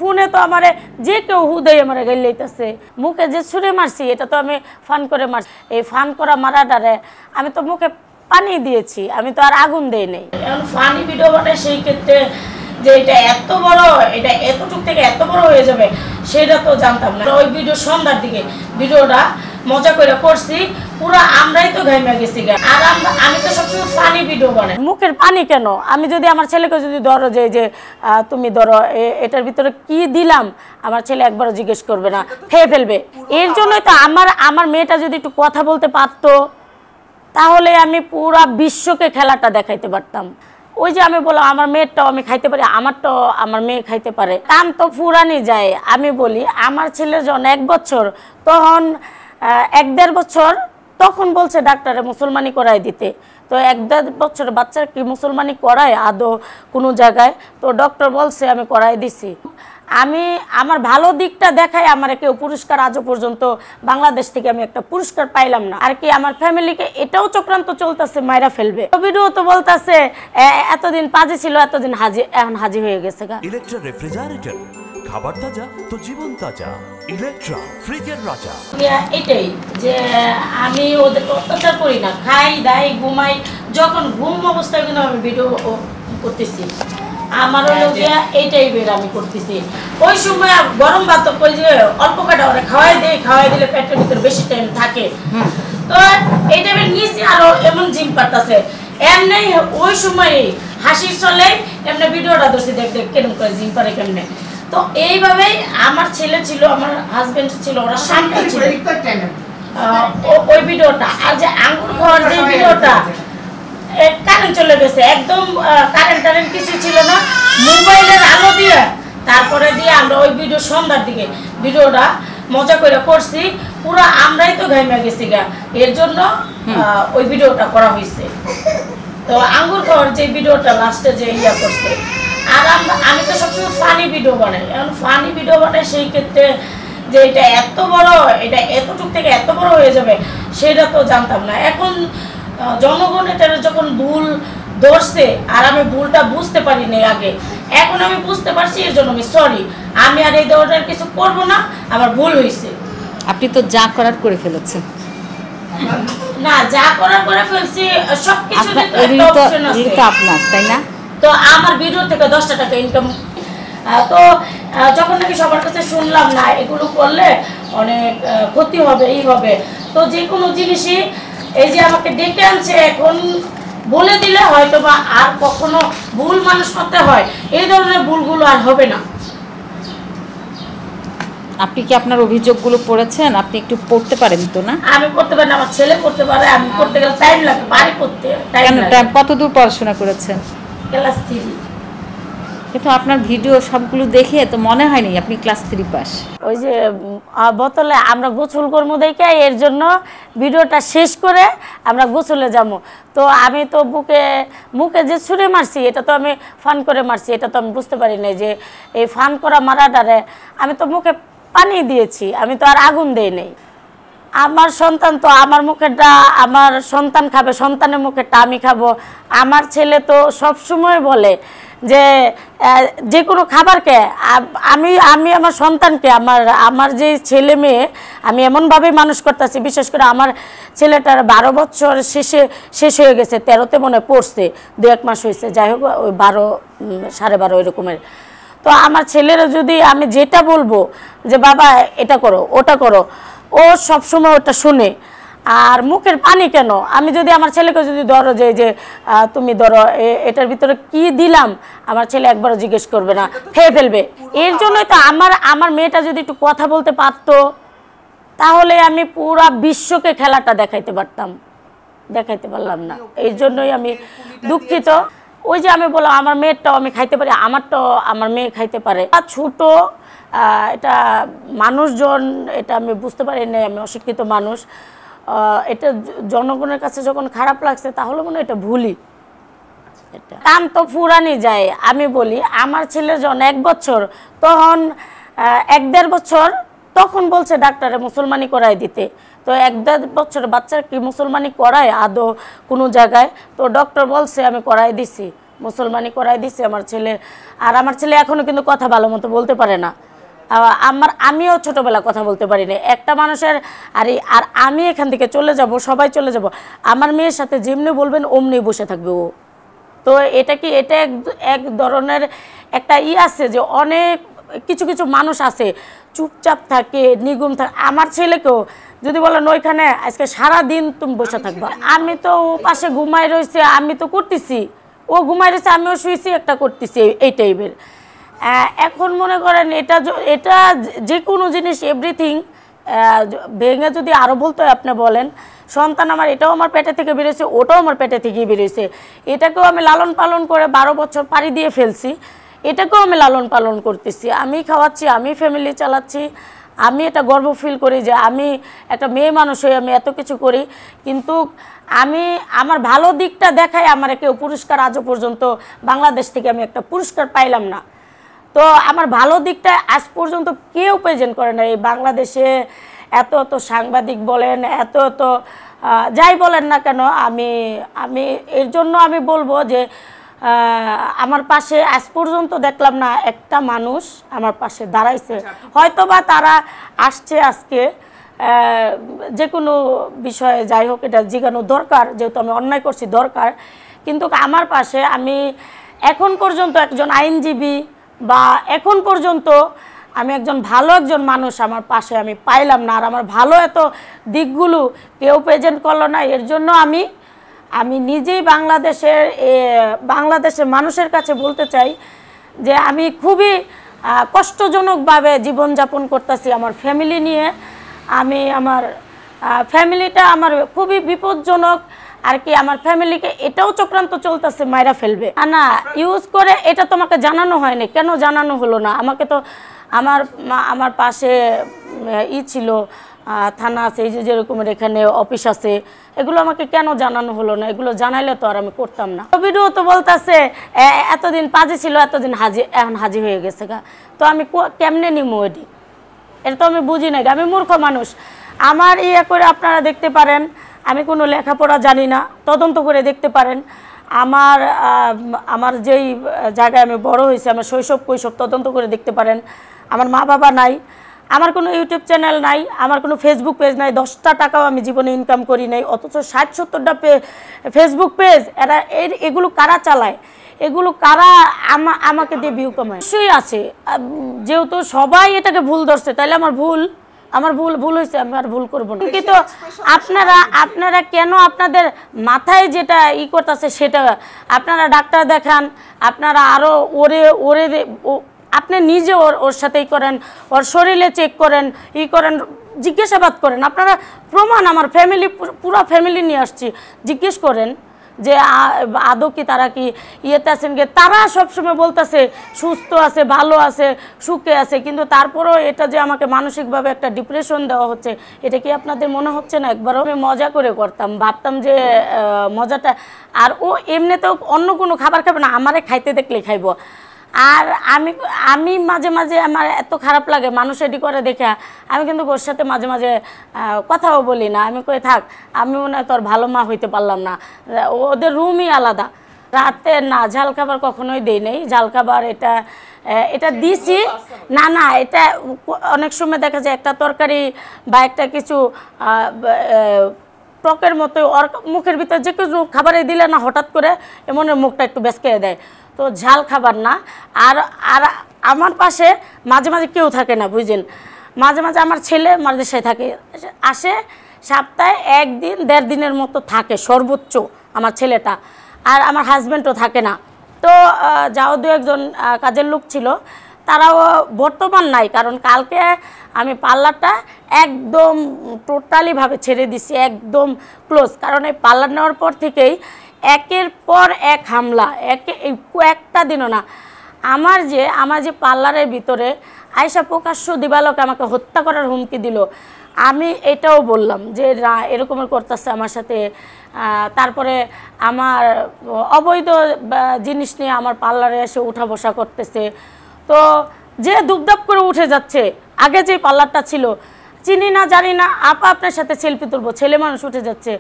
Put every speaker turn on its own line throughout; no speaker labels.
ফোনে তো আমার যে কেউ হুদেই আমার গাইলেইতেছে, মুখে যে ছুঁড়ে মারছি এটা তো আমি ফান করে মারছি। এই ফান করা মারাটারে আমি তো মুখে পানি দিয়েছি, আমি তো আর আগুন দেই নাই। এখন ফানি ভিডিও বানাই সেই ক্ষেত্রে যে এটা এত বড়, এটা এতটুক থেকে এত বড় হয়ে যাবে সেটা তো জানতাম না। ওই ভিডিও সন্ধ্যার দিকে ভিডিওটা মজা করে করছি, পুরো আমরাই তো ঘাইমা গেছি। আর আমি তো সবসময় ফানি ভিডিও বানাই। মুখের পানি কেন? আমি যদি আমার ছেলেকে যদি ধরো যে তুমি ধরো এটার ভিতরে কি দিলাম, আমার ছেলে একবারও জিজ্ঞেস করবে না, খেয়ে ফেলবে। এর জন্যই তো আমার মেয়েটা যদি একটু কথা বলতে পারতো তাহলে আমি পুরা বিশ্বকে খেলাটা দেখাইতে পারতাম। ওই যে আমি বললাম আমার মেয়েরটাও আমি খাইতে পারি, আমারটাও আমার মেয়ে খাইতে পারে। কাম তো ফুরানি যায়। আমি বলি আমার ছেলের যখন 1 বছর, তখন 1-1.5 বছর, তখন বলছে ডাক্তারে মুসলমানি করাই দিতে। তো 1-1.5 বছর বাচ্চার কি মুসলমানি করায় আদৌ কোনো জায়গায়? তো ডক্টর বলছে আমি করাই দিছি। আমি আমার ভালো দিকটা দেখাই আমার কেউ পুরস্কার আজও পর্যন্ত বাংলাদেশ থেকে আমি একটা পুরস্কার পাইলাম না। আর কি আমার ফ্যামিলিকে এটাও চক্রান্ত চলতেছে মাইরা ফেলবে। ভিডিও তো বলতেছে এতদিন পাজি ছিল, এতদিন হাজি, এখন হাজি হয়ে গেছে।
ইলেকট্রা রেফ্রিজারেটর, খাবার তাজা তো জীবন তাজা। ইলেকট্রা ফ্রিজের রাজা।
এটাই যে আমি ওদের অত্যাচার করি না, খাই দাই ঘুমাই। যখন ঘুম অবস্থায় কিন্তু আমি ভিডিও করতেছি, আমার হলো গিয়া এই টাইপের আমি করতেছি। ওই সময় গরম ভাত ওই যে অল্প কাটা ওরা খাওয়াই দিলে পেটের ভিতরে বেশি টাইম থাকে। তো এই টাইপের নিচে আরো এমন জিম পারতেছে এমনি। ওই সময় হাসির চলে এমনি ভিডিওটা ধরছি, দেখ কেরম করে জিম পারে কেমনে। তো এইভাবেই আমার ছেলে ছিল, আমার হাজবেন্ড ছিল, ওরা শান্ত ছিল ওই ভিডিওটা। আর যে আঙ্গুর খাওয়ার যে ভিডিওটা, কারেন্ট চলে গেছে, একদম কারেন্ট কিছু ছিল না, মোবাইলের আলো দিয়ে তারপরে দিয়ে আমরা ওই ভিডিও সন্ধ্যার দিকে ভিডিওটা মজা করে করছি, পুরো আমরাই তো ঘাইমা গেছি। এর জন্য ওই ভিডিওটা করা হয়েছে। তো আঙ্গুর খাওয়ার যে ভিডিওটা লাস্টে যে ইয়া করছে। আর আমি তো সবসময় ফানি ভিডিও বানাই। এখন ফানি ভিডিও বানাই সেই ক্ষেত্রে যে এটা এত বড়, এটা এতটুক থেকে এত বড় হয়ে যাবে সেটা তো জানতাম না। এখন জনগণ এটা যখন ভুল ধরছে আর আমি ভুলটা বুঝতে পারিনি আগে, এখন আমি বুঝতে পারছি, এর জন্য আমি সরি। আমি আর এই ধরনের কিছু করব না, আমার ভুল হয়েছে।
আপনি তো যা করার করে ফেলেছেন।
না, যা করার করে ফেলছি, সবকিছু
আপনার, তাই না?
তো আমার ভিডিও থেকে 10 টাকা ইনকাম। তো যখন নাকি সবার কাছে শুনলাম না এগুলো করলে অনেক ক্ষতি হবে, এই হবে, তো যে কোনো জিনিসই এই যে আমাকে ডেকে আনছে, এখন বলে দিলে হয়তো বা আর কখনো ভুল মানুষ করতে হয়, এই ধরনের ভুলগুলো আর হবে না।
আপনি কি আপনার অভিযোগগুলো পড়েছেন? আপনি একটু পড়তে পারেন তো? না,
আমি পড়তে পারি না, আমার ছেলে পড়তে পারে। আমি পড়তে গেলে টাইম লাগে, বাড়ি পড়তে টাইম লাগে।
কতদূর পড়াশোনা করেছেন?
ক্লাস 3।
কিন্তু আপনার ভিডিও সবগুলো দেখে তো মনে হয়নি আপনি ক্লাস 3 পাস।
ওই যে বোতলে আমরা গোসল করবো দেখে, এর জন্য ভিডিওটা শেষ করে আমরা গোসলে যাবো। তো আমি তো মুখে যে ছুঁড়ে মারছি এটা তো আমি ফান করে মারছি, এটা তো আমি বুঝতে পারি না যে এই ফান করা মারাটারে আমি তো মুখে পানি দিয়েছি, আমি তো আর আগুন দেই নাই। আমার সন্তান তো আমার মুখেরটা আমার সন্তান খাবে, সন্তানের মুখেরটা আমি খাবো। আমার ছেলে তো সবসময় বলে যে কোনো খাবারকে আমি আমার সন্তানকে আমার যে ছেলে মেয়ে আমি এমনভাবে মানুষ করতেছি। বিশেষ করে আমার ছেলেটার 12 বছর শেষ হয়ে গেছে, 13তে মনে পড়ছে, 2-1 মাস হয়েছে, যাই হোক ওই 12 সাড়ে 12 এরকমের। তো আমার ছেলেরা যদি আমি যেটা বলবো যে বাবা এটা করো ওটা করো, ও সবসময় ওটা শুনে। আর মুখের পানি কেন? আমি যদি আমার ছেলেকে যদি ধরো যে তুমি ধরো এটার ভিতরে কি দিলাম, আমার ছেলে একবারও জিজ্ঞেস করবে না, খেয়ে ফেলবে। এর জন্যই তো আমার মেয়েটা যদি একটু কথা বলতে পারতো তাহলে আমি পুরা বিশ্বকে খেলাটা দেখাইতে পারতাম, দেখাইতে পারলাম না। এই জন্যই আমি দুঃখিত। ওই যে আমি বললাম আমার মেয়েরটাও আমি খাইতে পারি, আমারটাও আমার মেয়ে খাইতে পারে। ছোট এটা মানুষজন, এটা আমি বুঝতে পারি না, আমি অশিক্ষিত মানুষ। এটা জনগণের কাছে যখন খারাপ লাগছে তাহলে মনে হয় এটা ভুলই। এটা কাম তো ফুরানি যায়। আমি বলি আমার ছেলের যখন 1 বছর, তখন 1-1.5 বছর, তখন বলছে ডাক্তারে মুসলমানি করাই দিতে। তো 1-1.5 বছর বাচ্চার কি মুসলমানি করায় আদৌ কোনো জায়গায়? তো ডক্টর বলছে আমি করাই দিছি। মুসলমানি করাই দিছে আমার ছেলে। আর আমার ছেলে এখনও কিন্তু কথা ভালো মতো বলতে পারে না। আমিও ছোটোবেলা কথা বলতে পারি না একটা মানুষের। আর আমি এখান থেকে চলে যাব, সবাই চলে যাব, আমার মেয়ের সাথে যেমনি বলবেন অমনি বসে থাকবে ও। তো এটা এক ধরনের একটা আছে যে অনেক কিছু কিছু মানুষ আছে চুপচাপ থাকে, নিগুম থাকে। আমার ছেলেকেও যদি বলেন ওইখানে আজকে সারাদিন তুমি বসে থাকবা, আমি তো ও পাশে ঘুমাই রয়েছে, আমি তো করতেছি, ও ঘুমাই রয়েছে, আমিও শুয়েছি, একটা করতেছি, এই টাইপের। এখন মনে করেন এটা যে কোনো জিনিস এভরিথিং ভেঙে যদি আরও বলতে হয় আপনি বলেন, সন্তান আমার এটাও আমার পেটে থেকে বেরোয়েছে, ওটাও আমার পেটে থেকেই বেরোয়েছে। এটাকেও আমি লালন পালন করে 12 বছর পাড়ি দিয়ে ফেলছি, এটাকেও আমি লালন পালন করতেছি, আমি খাওয়াচ্ছি, আমি ফ্যামিলি চালাচ্ছি। আমি এটা গর্ব ফিল করি যে আমি একটা মেয়ে মানুষ হয়ে আমি এত কিছু করি। কিন্তু আমি আমার ভালো দিকটা দেখাই আমার কেউ পুরস্কার আজও পর্যন্ত বাংলাদেশ থেকে আমি একটা পুরস্কার পাইলাম না। তো আমার ভালো দিকটা আজ পর্যন্ত কেউ প্রেজেন্ট করে না। এই বাংলাদেশে এত সাংবাদিক বলেন, এত যাই বলেন না কেন, আমি এর জন্য আমি বলবো যে আমার পাশে আজ পর্যন্ত দেখলাম না একটা মানুষ আমার পাশে দাঁড়াইছে। হয়তো বা তারা আসছে আজকে যে কোনো বিষয়ে, যাই হোক এটা জিজ্ঞানো দরকার, যেহেতু আমি অন্যায় করছি দরকার। কিন্তু আমার পাশে আমি এখন পর্যন্ত একজন আইনজীবী বা এখন পর্যন্ত আমি একজন মানুষ আমার পাশে আমি পাইলাম না। আর আমার ভালো এত দিকগুলো কেউ প্রেজেন্ট করলো না। এর জন্য আমি নিজেই বাংলাদেশের মানুষের কাছে বলতে চাই যে আমি খুবই কষ্টজনকভাবে জীবনযাপন করতেছি আমার ফ্যামিলি নিয়ে। আমার ফ্যামিলিটা আমার খুবই বিপজ্জনক আর কি। আমার ফ্যামিলিকে এটাও চক্রান্ত চলতেছে মাইরা ফেলবে না ইউজ করে, এটা তোমাকে জানানো হয়নি, কেন জানানো হলো না? আমাকে তো আমার পাশে ছিল থানা আছে, এই যে যেরকমের এখানে অফিস আছে, এগুলো আমাকে কেন জানানো হলো না? এগুলো জানাইলে তো আর আমি করতাম না। ভিডিও তো বলতেছে এতদিন পাজি ছিল, এতদিন এখন হাজি হয়ে গেছে গা। তো আমি কেমনে নিমো এটি? এটা তো আমি বুঝি না। আমি মূর্খ মানুষ। আমার করে আপনারা দেখতে পারেন, আমি কোনো লেখাপড়া জানি না, তদন্ত করে দেখতে পারেন। আমার যেই জায়গায় আমি বড় হয়েছি, আমার শৈশব কৈশব তদন্ত করে দেখতে পারেন। আমার মা বাবা নাই, আমার কোনো ইউটিউব চ্যানেল নাই, আমার কোনো ফেসবুক পেজ নাই, 10টা টাকাও আমি জীবনে ইনকাম করি নাই। অথচ 60-70টা ফেসবুক পেজ, এগুলো কারা চালায়? এগুলো কারা আমাকে দিয়ে ভিউ কামায়? নিশ্চয়ই আছে, যেহেতু সবাই এটাকে ভুল ধরছে, তাহলে আমার ভুল হয়েছে, আমি আর ভুল করবো না। কিন্তু আপনারা কেন আপনাদের মাথায় যেটা করতেছে সেটা আপনারা ডাক্তার দেখান, আপনারা আরও ওরে আপনি নিজে ওর সাথেই করেন, ওর শরীরে চেক করেন, করেন, জিজ্ঞাসাবাদ করেন। আপনারা প্রমাণ, আমার পুরো ফ্যামিলি নিয়ে আসছি, জিজ্ঞেস করেন যে আদৌ কি তারা কি আছেন কি? তারা সবসময় বলতেছে সুস্থ আছে, ভালো আছে, সুখে আছে, কিন্তু তারপরেও এটা যে আমাকে মানসিকভাবে একটা ডিপ্রেশন দেওয়া হচ্ছে, এটা কি আপনাদের মনে হচ্ছে না? একবারও আমি মজা করে করতাম, ভাবতাম যে মজাটা। আর ও এমনিতেও অন্য কোনো খাবার খাবে না, আমারে খাইতে দেখলে খাইব। আর আমি মাঝে মাঝে আমার এত খারাপ লাগে মানুষ এটি করে দেখে, আমি কিন্তু ওর সাথে মাঝে মাঝে কথাও বলি না। আমি কই থাক, আমি মনে হয় তোর ভালো মা হইতে পারলাম না। ওদের রুমই আলাদা। রাতে না ঝাল খাবার কখনোই দেই নেই। ঝাল খাবার এটা দিছি না, এটা অনেক সময় দেখা যায় একটা তরকারি বা একটা কিছু টকের মতো ওর মুখের ভিতরে যে কিছু খাবারে দিলে না হঠাৎ করে এমন মুখটা একটু বেসকে দেয়। তো ঝাল খাবার না। আর আমার পাশে মাঝে মাঝে কেউ থাকে না, বুঝলেন। মাঝে মাঝে আমার ছেলে মাদ্রাসায় থাকে, আসে সপ্তাহে 1 দিন 1.5 দিনের মতো থাকে সর্বোচ্চ আমার ছেলেটা। আর আমার হাজব্যান্ডও থাকে না। তো যাও 2-1 কাজের লোক ছিল, তারাও বর্তমান নাই। কারণ কালকে আমি পার্লারটা একদম টোটালিভাবে ছেড়ে দিছি, একদম ক্লোজ। কারণ এই পার্লার নেওয়ার পর থেকেই একের পর এক হামলা, কয়েকটা দিনও না। আমার যে পার্লারের ভিতরে আয়সা প্রকাশ্য দিবালোকে আমাকে হত্যা করার হুমকি দিল। আমি এটাও বললাম যে না, এরকমের করতেছে আমার সাথে। তারপরে আমার অবৈধ জিনিস নিয়ে আমার পার্লারে এসে উঠা বসা করতেছে। তো যে দুপদাপ করে উঠে যাচ্ছে, আগে যে পার্লারটা ছিল, চিনি না জানি না, আপনার সাথে সেলফি তুলবো, ছেলে মানুষ উঠে যাচ্ছে।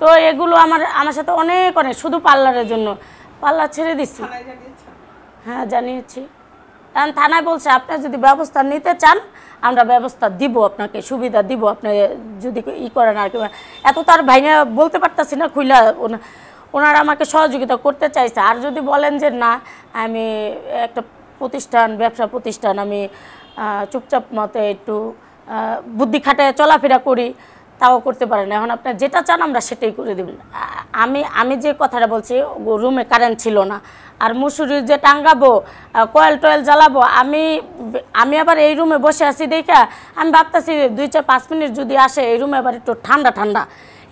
তো এগুলো আমার সাথে অনেক শুধু পার্লারের জন্য। পাল্লা ছেড়ে দিচ্ছি। হ্যাঁ জানিয়েছি, কারণ থানায় বলছে আপনি যদি ব্যবস্থা নিতে চান আমরা ব্যবস্থা দিব, আপনাকে সুবিধা দিব, আপনি যদি করেন আর কি। এত তার ভাইয়া বলতে পারতেছি না খুইলা, ওনারা আমাকে সহযোগিতা করতে চাইছে। আর যদি বলেন যে না আমি একটা প্রতিষ্ঠান, ব্যবসা প্রতিষ্ঠান, আমি চুপচাপ মতে একটু বুদ্ধি খাটায় চলাফেরা করি, তাও করতে পারেন। এখন আপনি যেটা চান আমরা সেটাই করে দেবেন। আমি যে কথাটা বলছি, রুমে কারেন্ট ছিল না, আর মুসুরি যে টাঙ্গাবো, কয়েল টয়েল জ্বালাবো, আমি আবার এই রুমে বসে আছি দেখা আমি ভাবতেছি 2-5 মিনিট যদি আসে এই রুমে আবার একটু ঠান্ডা ঠান্ডা,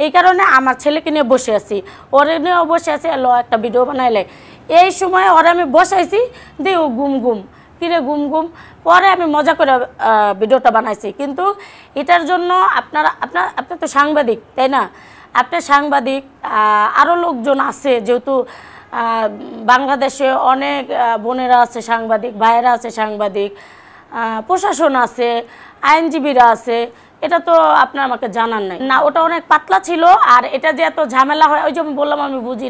এই কারণে আমার ছেলেকে নিয়ে বসে আছি, ওরে নিয়েও বসে আছি, এলো একটা ভিডিও বানাইলে। এই সময় ওরে আমি বসাইছি দিয়ে ও গুম গুম কিরে গুম গুম, পরে আমি মজা করে ভিডিওটা বানাইছি। কিন্তু এটার জন্য আপনি তো সাংবাদিক তাই না, আপনি সাংবাদিক, আরও লোকজন আছে, যেহেতু বাংলাদেশে অনেক বোনেরা আছে সাংবাদিক, ভাইয়েরা আছে সাংবাদিক, প্রশাসন আছে, আইনজীবীরা আছে, এটা তো আপনার আমাকে জানার নাই না। ওটা অনেক পাতলা ছিল, আর এটা যে এত ঝামেলা হয় ওই যে আমি বললাম আমি বুঝি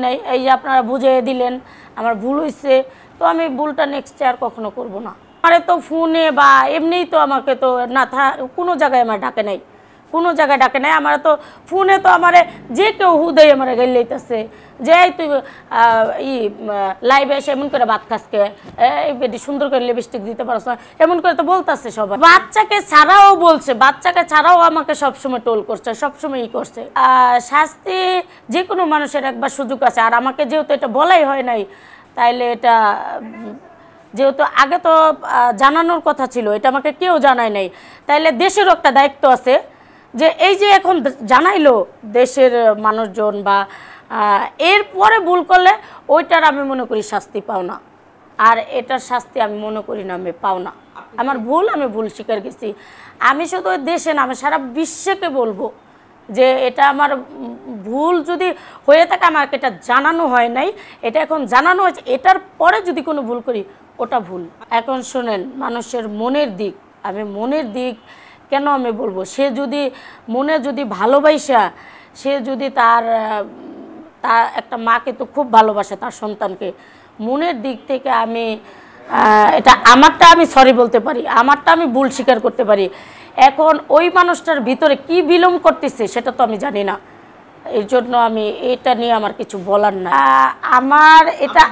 নাই, এই যে আপনারা বুঝিয়ে দিলেন আমার ভুল হয়েছে, তো আমি ভুলটা নেক্সট আর কখনো করব না। আরে তো ফোনে বা এমনিই তো আমাকে তো না কোনো জায়গায় আমার ডাকে নাই, কোনো জায়গায় ডাকে নাই। আমার তো ফোনে তো আমার যে কেউ হুদেই আমার গাইলেইতেছে যে তুই লাইভে এসে এমন করে ভাত খাসকে, এই বেটি সুন্দর করে লিপস্টিক দিতে পারছ না, এমন করে তো বলতেছে সবাই। বাচ্চাকে ছাড়াও বলছে, বাচ্চাকে ছাড়াও আমাকে সবসময় টোল করছে, সবসময় করছে। শাস্তি যে কোনো মানুষের একবার সুযোগ আছে, আর আমাকে যেহেতু এটা বলাই হয় নাই, তাইলে এটা যেহেতু আগে তো জানানোর কথা ছিল, এটা আমাকে কেউ জানায় নাই, তাইলে দেশেরও একটা দায়িত্ব আছে যে এই যে এখন জানাইলো দেশের মানুষজন, বা এরপরে ভুল করলে ওইটার আমি মনে করি শাস্তি পাও না, আর এটার শাস্তি আমি মনে করি না আমি পাও না। আমার ভুল, আমি ভুল স্বীকার গেছি। আমি শুধু দেশে না, আমি সারা বিশ্বকে বলবো যে এটা আমার ভুল যদি হয়ে থাকে, আমাকে এটা জানানো হয় নাই, এটা এখন জানানো হয়েছে, এটার পরে যদি কোনো ভুল করি ওটা ভুল। এখন শোনেন, মানুষের মনের দিক, আমি মনের দিক কেন আমি বলবো, সে যদি মনে যদি ভালোবাসা, সে যদি তার একটা মাকে তো খুব ভালোবাসে, তার সন্তানকে, মনের দিক থেকে আমি এটা আমারটা আমি সরি বলতে পারি, আমারটা আমি ভুল স্বীকার করতে পারি। এখন ওই মানুষটার ভিতরে কি বিলম্ব করতেছে সেটা তো আমি জানি না, এই জন্য আমি এটা নিয়ে আমার কিছু বলার না। আমার এটা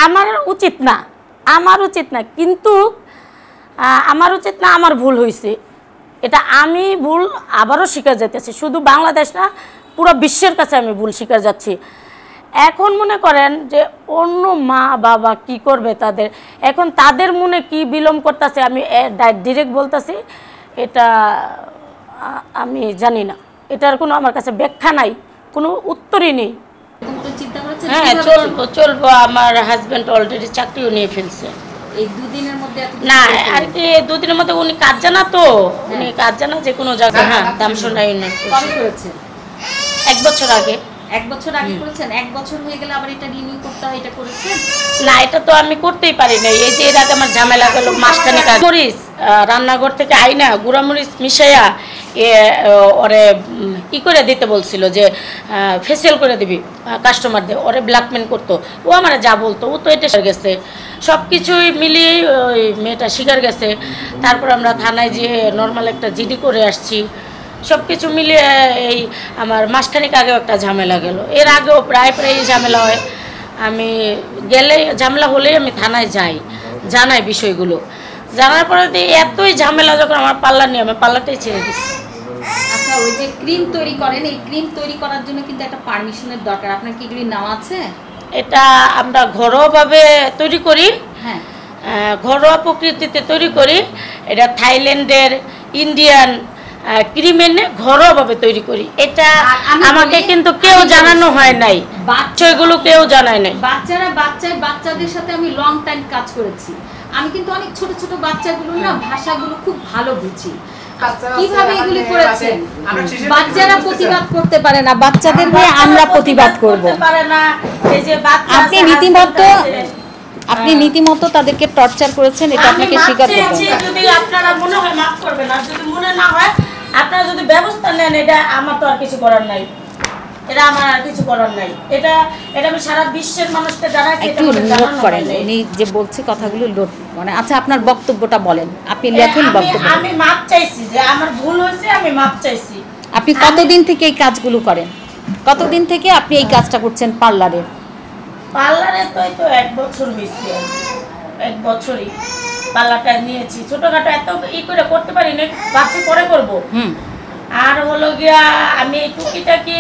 আমার উচিত না, কিন্তু আমার উচিত না, আমার ভুল হয়েছে, এটা আমি ভুল আবারও স্বীকার যাইতেছি। শুধু বাংলাদেশ না, পুরো বিশ্বের কাছে আমি ভুল স্বীকার যাচ্ছি। এখন মনে করেন যে অন্য মা বাবা কি করবে, এখন তাদের মনে কি বিলম্ব করতেছে আমি ডিরেক্ট বলতেছি, এটা আমি জানি না, এটার কোনো আমার কাছে ব্যাখ্যা নাই, কোনো উত্তরই নেই। হ্যাঁ চলবো, আমার হাজব্যান্ড অলরেডি চাকরিও নিয়ে ফেলছে।
এই দুদিনের মধ্যে
না আর কি, দুদিনের মধ্যে উনি কাজ জানা তো, উনি কাজ জানা যে কোনো জায়গায়। হ্যাঁ দামসোনা ইউনিয়ন
করেছে
1 বছর আগে।
1 বছর আগে করেছেন, 1 বছর হয়ে গেলে আবার এটা রিনিউ করতে হয়, এটা করেছেন
না? এটা তো আমি করতেই পারি না, এই যে এর আগে আমার ঝামেলা গেল মাসখানেক আগে। মরিচ রান্নাঘর থেকে আইনা গুঁড়ামরিচ মিশাইয়া ওরে ই করে দিতে বলছিল যে ফেসিয়াল করে দিবি কাস্টমারদের, ওরে ব্ল্যাকমেল করতো। ও আমার যা বলতো, ও তো এটা গেছে, সব কিছুই মিলিয়ে ওই মেয়েটা শিকার গেছে। তারপর আমরা থানায় যেয়ে নর্মাল একটা জিডি করে আসছি, সব কিছু মিলিয়ে এই আমার মাসখানেক আগেও একটা ঝামেলা গেল। এর আগেও প্রায় ঝামেলা হয়, আমি গেলে ঝামেলা হলেই আমি থানায় যাই, জানাই বিষয়গুলো। জানার পরে এতই ঝামেলা যখন আমার পাল্লা নিয়ে, আমি পাল্লাটাই ছেড়ে দিচ্ছি।
আচ্ছা, ওই যে ক্রিম তৈরি করেন, এই ক্রিম তৈরি করার জন্য কিন্তু একটা পারমিশনের দরকার, আপনার কি এগুলি নেওয়া আছে?
এটা আমরা ঘরোয়াভাবে তৈরি করি,
হ্যাঁ
ঘরোয়া প্রকৃতিতে তৈরি করি। এটা থাইল্যান্ডের, ইন্ডিয়ান ক্রিম এনে ঘরোয়াভাবে তৈরি করি। এটা আমাকে কিন্তু কেউ জানানো হয় নাই, বাচ্চাগুলো কেউ জানায় নাই।
বাচ্চাদের সাথে আমি লং টাইম কাজ করেছি, আমি কিন্তু অনেক ছোট ছোট বাচ্চাগুলো না ভাষাগুলো খুব ভালো বুঝি। কিভাবে এগুলি করেছেন? বাচ্চারা প্রতিবাদ করতে পারে না, বাচ্চাদের হয়ে আমরা প্রতিবাদ করব। আপনি রীতিমতো তাদেরকে টর্চার করেছেন, এটা আপনাকে স্বীকার করতে হবে।
যদি আপনারা মনে হয় মাফ করবেন, আর যদি মনে না হয় আপনারা যদি ব্যবস্থা নেন, এটা আমার তো আর কিছু করার নাই। এটা আমার আর কিছু করার নাই। এটা আমি সারা বিশ্বের মানুষকে জানাইছি।
একটু নোট করেন, উনি যে বলছে কথাগুলো নোট মানে। আচ্ছা, আপনার বক্তব্যটা বলেন, আপনি লেখেন বক্তব্য।
আমি মাপ চাইছি যে আমার ভুল হয়েছে, আমি মাপ চাইছি।
আপনি কতদিন থেকে এই কাজগুলো করেন? কতদিন থেকে আপনি এই কাজটা করছেন পার্লারে?
পার্লারে তো এই তো 1 বছর হয়েছে, 1 বছরই পার্লারটা নিয়েছি। ছোটখাটো এত করে করতে পারি না, ভাবছি পরে করবো। আর হলো গিয়া আমি টুকিটাকি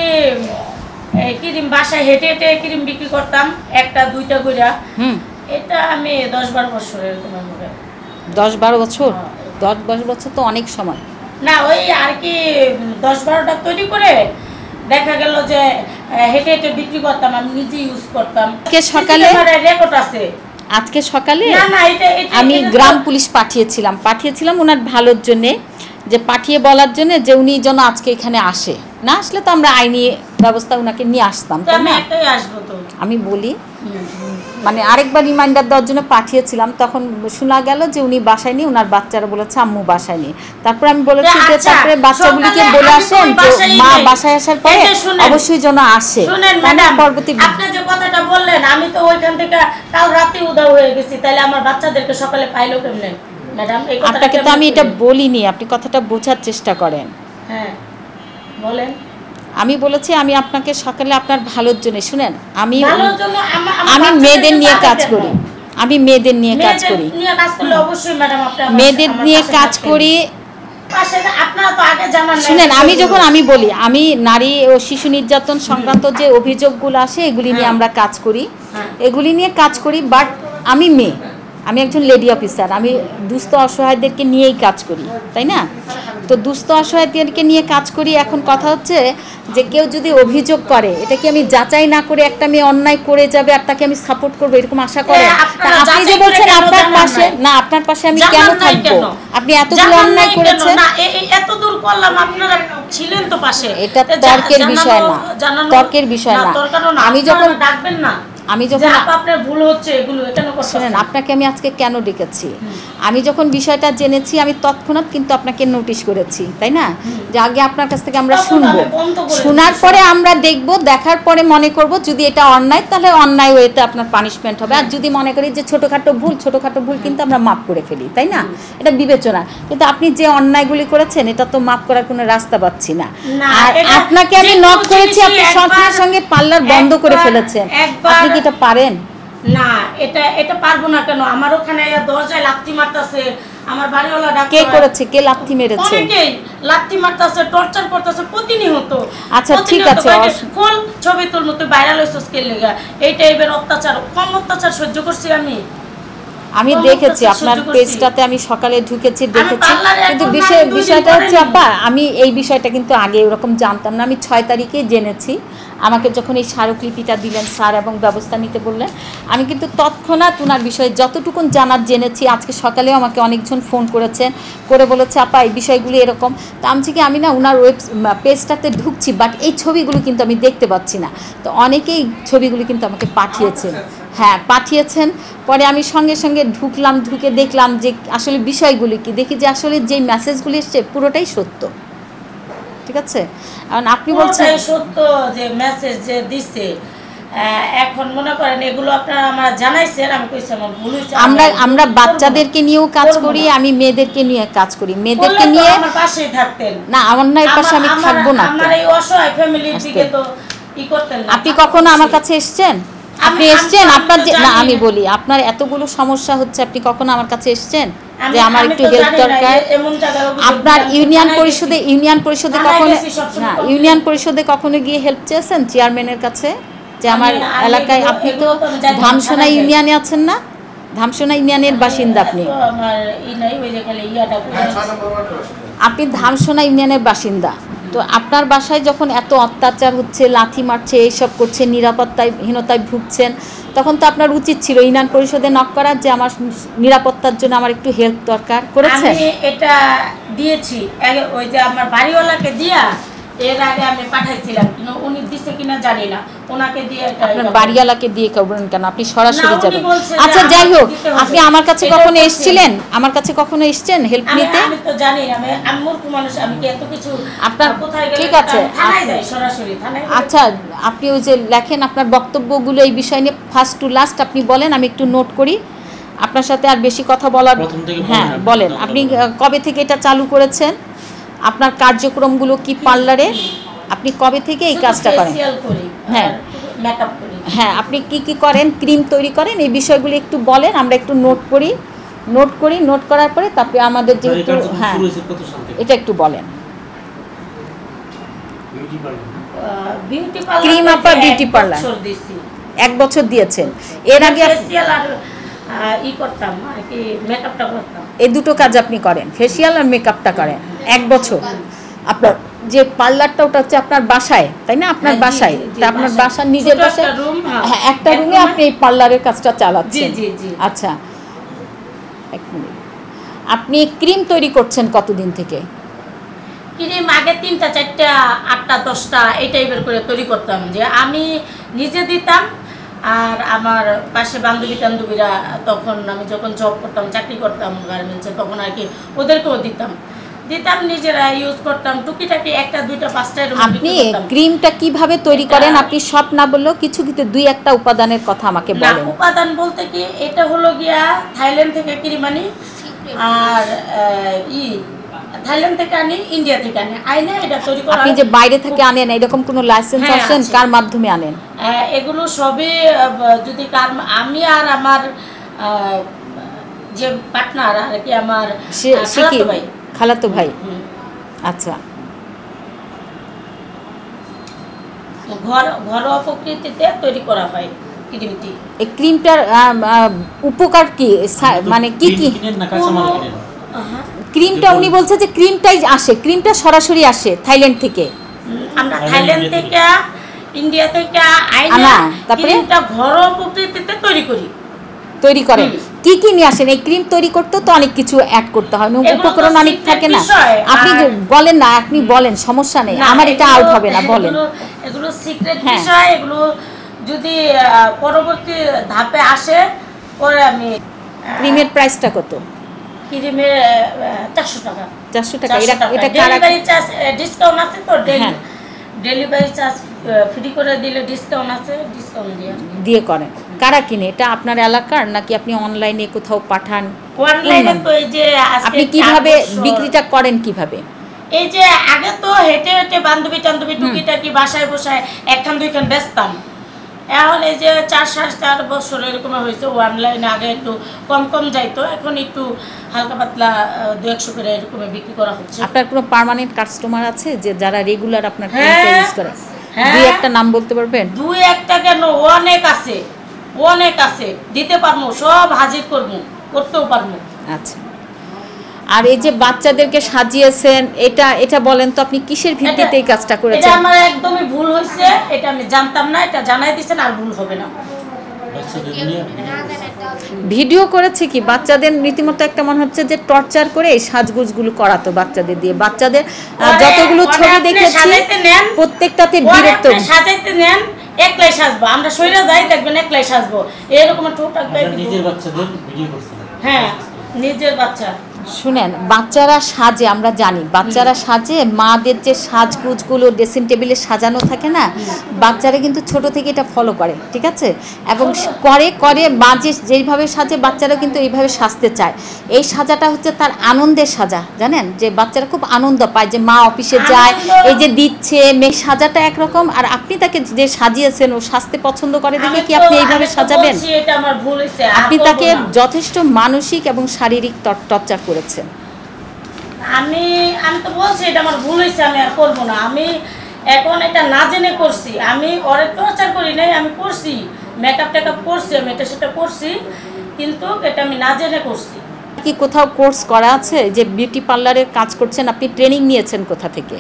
ক্রিম বাসায় হেঁটে হেঁটে ক্রিম বিক্রি করতাম, 1টা 2টা করে। এটা আমি 10-12 বছর এরকম হবে।
10-12 বছর? 10-12 বছর তো অনেক সময়
না, ওই আর কি 10-12টা তৈরি করে দেখা গেল যে হেঁটে হেঁটে বিক্রি করতাম, আমি নিজে ইউজ করতাম।
সকালে
রেকর্ড আছে।
আজকে সকালে
না এটা
আমি গ্রাম পুলিশ পাঠিয়েছিলাম ওনার ভালোর জন্যে, যে পাঠিয়ে বলার জন্য যে উনি যেন আজকে এখানে আসে। না আসলে তো আমরা আইনি ব্যবস্থা ওনাকে নিয়ে আসতাম, তাই না? আমি বলি মানে আরেকবার রিমাইন্ডার দেওয়ার জন্য পাঠিয়েছিলাম, তখন শোনা গেল যে উনি বাসায় নেই, ওনার বাচ্চারা বলেছে আম্মু বাসায় নেই। তারপরে আমি বলেছি যে তারপরে বাচ্চাগুলিকে বলে আসেন যে মা বাসায় আসার পরে অবশ্যই যেন আসে। পরবর্তী
আপনি যে কথাটা বললেন, আমি তো ওইখান থেকে কাল রাতে উধাও হয়ে গেছি, তাহলে আমার বাচ্চাদেরকে সকালে পাইলো কেমনে? ম্যাডাম, এই কথাটা
আপনাকে তো আমি এটা বলিনি, আপনি কথাটা বোঝার চেষ্টা করেন।
হ্যাঁ বলেন।
আমি বলেছি আমি আপনাকে সকালে আপনার ভালোর জন্য, শুনেন, আমি
মেয়েদের
নিয়ে কাজ করি, আমি মেয়েদের নিয়ে কাজ করি, মেয়েদের নিয়ে কাজ করি। শুনেন, আমি বলি, আমি নারী ও শিশু নির্যাতন সংক্রান্ত যে অভিযোগগুলো আসে এগুলি নিয়ে আমরা কাজ করি, এগুলি নিয়ে কাজ করি। বাট আমি মেয়ে, আমি একজন লেডি অফিসার, আমি দুস্থ অসহায়দেরকে নিয়েই কাজ করি, তাই না? তো দুস্থ অসহায়দেরকে নিয়ে কাজ করি। এখন কথা হচ্ছে যে কেউ যদি অভিযোগ করে, এটা কি আমি যাচাই না করে একটা মেয়ে অন্যায় করে যাবে আর তাকে আমি সাপোর্ট করবো এরকম আশা করেন? আপনি যে বলছেন আপনার পাশে না, আপনার পাশে আমি কেন থাকবো? আপনি এতগুলো অন্যায় করেছেন,
এত দূর করলাম, আপনারা ছিলেন তো পাশে।
এটা তর্কের বিষয় না, তর্কের বিষয় না। আমি যখন
আপনার ভুল হচ্ছে এগুলো কেন করছেন?
শুনেন, আপনাকে আমি আজকে কেন ডেকেছি, আমি যখন বিষয়টা জেনেছি আমি তৎক্ষণাৎ কিন্তু আপনাকে নোটিশ করেছি, তাই না? যে আগে আপনার কাছ থেকে আমরা শুনবো, শোনার পরে আমরা দেখব, দেখার পরে মনে করব যদি এটা অন্যায় তাহলে অন্যায় ওয়েতে আপনার পানিশমেন্ট হবে। আর যদি মনে করি যে ছোটোখাটো ভুল কিন্তু আমরা মাফ করে ফেলি, তাই না? এটা বিবেচনা। কিন্তু আপনি যে অন্যায়গুলি করেছেন এটা তো মাফ করার কোনো রাস্তা পাচ্ছি না। আর আপনাকে আমি নক করেছি, আপনি সঙ্গে সঙ্গে পার্লার বন্ধ করে ফেলেছেন। আপনি কি এটা পারেন?
না, এটা পারবো না। কেন? আমার ওখানে দরজায় লাথি মারতাছে, আমার বাড়িওয়ালা ডাক্তার।
কে করেছে? কে লাথি মেরেছে?
অনেকেই লাথি মারতাছে, টর্চার করতেছে প্রতিনিয়ত।
আচ্ছা ঠিক আছে,
কোন ছবি তোর মতো ভাইরাল হইছে স্কেল লাগা, এই টাইপের অত্যাচার, কম অত্যাচার সহ্য করছি আমি
দেখেছি আপনার পেজটাতে, আমি সকালে ঢুকেছি দেখেছি। কিন্তু বিষয়টা হচ্ছে আপা, আমি এই বিষয়টা কিন্তু আগে ওরকম জানতাম না। আমি 6 তারিখে জেনেছি, আমাকে যখন এই স্মারকলিপিটা দিলেন স্যার এবং ব্যবস্থা নিতে বললেন, আমি কিন্তু তৎক্ষণাৎ ওনার বিষয়ে যতটুকু জানার জেনেছি। আজকে সকালেও আমাকে অনেকজন ফোন করেছেন, করে বলেছে আপা এই বিষয়গুলি এরকম। তো আমি না ওনার পেজটাতে ঢুকছি, বাট এই ছবিগুলো কিন্তু আমি দেখতে পাচ্ছি না। তো অনেকেই ছবিগুলি কিন্তু আমাকে পাঠিয়েছেন, হ্যাঁ পাঠিয়েছেন। পরে আমি সঙ্গে সঙ্গে ঢুকলাম, ঢুকে দেখলাম যে আসলে বিষয়গুলি কি, দেখি যে আসলে যেই মেসেজগুলি এসছে পুরোটাই সত্য। ঠিক আছে, কারণ আপনি বলছেন
সত্য যে মেসেজ যে দিচ্ছে, এখন মনে করেন এগুলো আপনারা আমরা জানাইছেন, আমি কইছি আমার ভুল হইছে।
আমরা বাচ্চাদেরকে নিয়েও কাজ করি, আমি মেয়েদেরকে নিয়ে কাজ করি। মেয়েদেরকে নিয়ে
আমার পাশেই থাকতেন
না, আমার নয় পাশে আমি থাকবো না।
আমার এই অসহায় ফ্যামিলির দিকে তো ই করতেন না।
আপনি কখনো আমার কাছে এসেছেন? আপনি এসেছেন? আপনার যে না, আমি বলি আপনার এতগুলো সমস্যা হচ্ছে, আপনি কখনো আমার কাছে এসেছেন যে আমার একটু হেল্প দরকার? আপনার ইউনিয়ন পরিষদে কখনো না, ইউনিয়ন পরিষদে কখনো গিয়ে হেল্প চেয়েছেন চেয়ারম্যানের কাছে যে আমার এলাকায়? আপনি তো ধামসোনা ইউনিয়নে আছেন না? ধামসোনা ইউনিয়নের বাসিন্দা আপনি ধামসোনা ইউনিয়নের বাসিন্দা। তো আপনার বাসায় যখন এত অত্যাচার হচ্ছে, লাথি মারছে, এইসব করছে, নিরাপত্তাহীনতায় ভুগছেন, তখন তো আপনার উচিত ছিল ইউনিয়ন পরিষদে নক করার যে আমার নিরাপত্তার জন্য আমার একটু হেল্প দরকার। করেছেন?
আমি এটা দিয়েছি, ওই যে আমার বাড়িওয়ালাকে দিয়া এর আগে আমি পাঠাইছিলাম, কিন্তু উনি দিছে কিনা জানি না, ওনাকে দিয়ে
আপনার বাড়িওয়ালাকে দিয়ে করবেন কেন, আপনি সরাসরি
না, উনি
যাবেন।
বলছে যে
আচ্ছা যাই হোক,
দিতে হবে।
আপনি আমার কাছে
এটাই
কখনো
করছি।
এসেছিলেন? আমার কাছে কখনো এসেছেন হেল্প নিতে?
আমি তো জানি, আমি মূর্খ মানুষ, আমি কি এত কিছু
আপনার
কোথায় গেলে
ঠিক আছে,
আমি থানায় যাই, সরাসরি থানায় গেলে-
আচ্ছা আপনি ওই যে লেখেন আপনার বক্তব্যগুলো এই বিষয় নিয়ে ফার্স্ট টু লাস্ট আপনি বলেন, আমি একটু নোট করি। আপনার সাথে আর বেশি কথা বলার,
প্রথম থেকে
হ্যাঁ
বলেন,
বলেন
প্রথম
আপনি
থেকে
কবে থেকে এটা চালু করেছেন, আপনার কার্যক্রমগুলো কি পার্লারে, আপনি কবে থেকে এই
শুধু
কাজটা করেন?
facial করি,
হ্যাঁ।
মেকআপ করি।
হ্যাঁ, আপনি কি কি করেন, ক্রিম তৈরি করেন, এই বিষয়গুলো একটু বলেন, আমরা একটু নোট করি, নোট করার পরে তারপরে আমাদের যেহেতু হ্যাঁ এটা একটু বলেন।
বিউটি পার্লার
Cream আপা beauty parlour।
দিছি।
1 বছর দিয়েছেন, এর আগে
ফেসিয়াল আর করতাম আর কি, মেকআপটা করতাম।
এই দুটো কাজ আপনি করেন, ফেসিয়াল আর মেকআপটা করেন 1 বছর। আপনার যে পার্লারটা ওটা হচ্ছে আপনার বাসায়, তাই না? আপনার
হ্যাঁ, জি,
বাসায়,
জি, জি,
তা আপনার
বাসায়।
বাসার নিজের
ছোট একটা
বাসায়
room, হ্যাঁ।
হ্যাঁ, একটা
এক
রুমে
room-এ-
আপনি এই পার্লারের কাজটা চালাচ্ছেন।
জি, জি, জি।
আচ্ছা, 1 মিনিট। আপনি ক্রিম তৈরি করছেন কতদিন থেকে?
ক্রিম আগে 3টা 4টা 8টা 10টা এই টাইপের করে তৈরি করতাম, যে আমি নিজে দিতাম, আর আমার পাশে বান্ধবীরা, তখন আমি যখন জব করতাম, চাকরি করতাম গার্মেন্টসে, তখন আর কি ওদেরকেও দিতাম, নিজেরা ইউজ করতাম, টুকিটাকি 1টা 2টা 5টা এরকম
আপনি
বিক্রি করতাম।
ক্রিমটা কিভাবে তৈরি করেন, আপনি সব না বললেও কিছু কিছু 2-1টা উপাদানের কথা আমাকে
না,
বলেন।
উপাদান বলতে কি, এটা হলো গিয়া থাইল্যান্ড থেকে ক্রিম আনি, আর থাইল্যান্ড থেকে আনি, ইন্ডিয়া থেকে আনি, আইনে এটা তৈরি করা
আপনি
হয়।
যে বাইরে থেকে আনেন এরকম কোনো লাইসেন্স
হ্যাঁ,
আছেন?
আছে।
কার মাধ্যমে আনেন?
এগুলো সবই যদি আমি আর আমার যে পার্টনার আর কি, আমার
সে কি
খালাতো ভাই।
খালাতো ভাই?
হুম।
আচ্ছা,
ঘরোয়া প্রকৃতিতে তৈরি করা হয় ক্রিমটি।
এই ক্রিমটার উপকার কি, মানে কি কি? ক্রিমটা উনি বলছে যে ক্রিমটাই আসে, ক্রিমটা সরাসরি আসে থাইল্যান্ড থেকে।
আমরা থাইল্যান্ড থেকে, ইন্ডিয়া থেকে আইনা
আনা, তারপরে?
ক্রিমটা ঘরোয়া প্রকৃতিতে তৈরি
করেন। কি কি নিয়ে আসেন? এই ক্রিম তৈরি করতে তো অনেক কিছু অ্যাড করতে হয়,
এগুলো তো
উপকরণ অনেক
secret
থাকে না।
বিষয়,
আপনি
আর-
যে বলেন না, আপনি বলেন, সমস্যা নেই, আমার এটা আউট হবে না, বলেন।
এগুলো সিক্রেট
হ্যাঁ।
বিষয়, এগুলো যদি পরবর্তী ধাপে আসে পরে আমি
ক্রিমের প্রাইসটা কত?
ক্রিমের 400 টাকা।
400 টাকা।
400 টাকা।
এটা কারা
ডেলিভারি চার্জ ডিসকাউন্ট আছে তো,
হ্যাঁ।
ডেলিভারি চার্জ ফ্রি করে দিলে ডিসকাউন্ট আছে, ডিসকাউন্ট
দিয়ে করেন? কারা কিনে এটা? আপনার এলাকার নাকি আপনি অনলাইনে কোথাও পাঠান?
অনলাইনে তো এই যে আজকে
আপনি
4
কিভাবে
বছর-
বিক্রিটা করেন কিভাবে?
এই যে আগে তো হেঁটে হেঁটে বান্ধবী টুকিটাকি বাসায় বসায় 1খান 2খান বেচতাম, এখন এই যে 4-4.5 বছর এরকম হয়েছে, অনলাইনে আগে একটু কম যাইতো, এখন একটু হালকা পাতলা 200 করে এরকম বিক্রি করা হচ্ছে।
আপনার কোনো পার্মানেন্ট কাস্টমার আছে যে যারা রেগুলার আপনার
হ্যাঁ,
ক্রিমটা ইউজ করে?
হ্যাঁ।
2-1টা নাম বলতে পারবেন?
2-1টা কেন, অনেক আছে, দিতে পারবো, সব হাজির করতেও পারবো।
আচ্ছা, আর এই যে বাচ্চাদেরকে সাজিয়েছেন, এটা বলেন তো আপনি কিসের ভিত্তিতে এই কাজটা
এটা
করেছেন?
আমার একদমই ভুল হয়েছে, এটা আমি জানতাম না, এটা জানাই দিয়েছেন, আর ভুল হবে না।
ভিডিও করেছে কি বাচ্চাদের রীতিমতো একটা মনে হচ্ছে যে টর্চার করে এই সাজগোজগুলো করাতো বাচ্চাদের দিয়ে। বাচ্চাদের যতগুলো ছবি দেখেছি প্রত্যেকটাতে বিরক্ত।
সাজাইতে নেন, একলাই সাজবো, আমরা সইরা যাই দেখবেন একলাই সাজবো, এরকম ঠোঁটাক
নিজের বাচ্চাদের ভিডিও করছেন?
হ্যাঁ, নিজের বাচ্চা।
শুনেন, বাচ্চারা সাজে, আমরা জানি বাচ্চারা সাজে, মাদের যে সাজগোজগুলো ড্রেসিং টেবিলে সাজানো থাকে না, বাচ্চারা কিন্তু ছোট থেকে এটা ফলো করে, ঠিক আছে? এবং করে মা যেইভাবে সাজে বাচ্চারা কিন্তু এইভাবে সাজতে চায়। এই সাজাটা হচ্ছে তার আনন্দের সাজা, জানেন, যে বাচ্চারা খুব আনন্দ পায় যে মা অফিসে যায়, এই যে দিচ্ছে, মেয়ে সাজাটা একরকম, আর আপনি তাকে যে সাজিয়েছেন ও সাজতে পছন্দ করে দেখে কি আপনি এইভাবে সাজাবেন?
এটা আমার ভুল হয়েছে,
আপনি তাকে যথেষ্ট মানসিক এবং শারীরিক টর্চার করেছেন।
আমি তো বলছি এটা আমার ভুল হয়েছে, আমি আর করবো না। আমি এখন এটা না জেনে করছি, আমি ওরে টর্চার করি নাই, আমি করছি, মেকআপ টেকআপ করছি, আমি এটা সেটা করছি, কিন্তু এটা আমি না জেনে করছি।
কি কোথাও কোর্স করা আছে যে বিউটি পার্লারের কাজ করছেন? আপনি ট্রেনিং নিয়েছেন কোথা থেকে?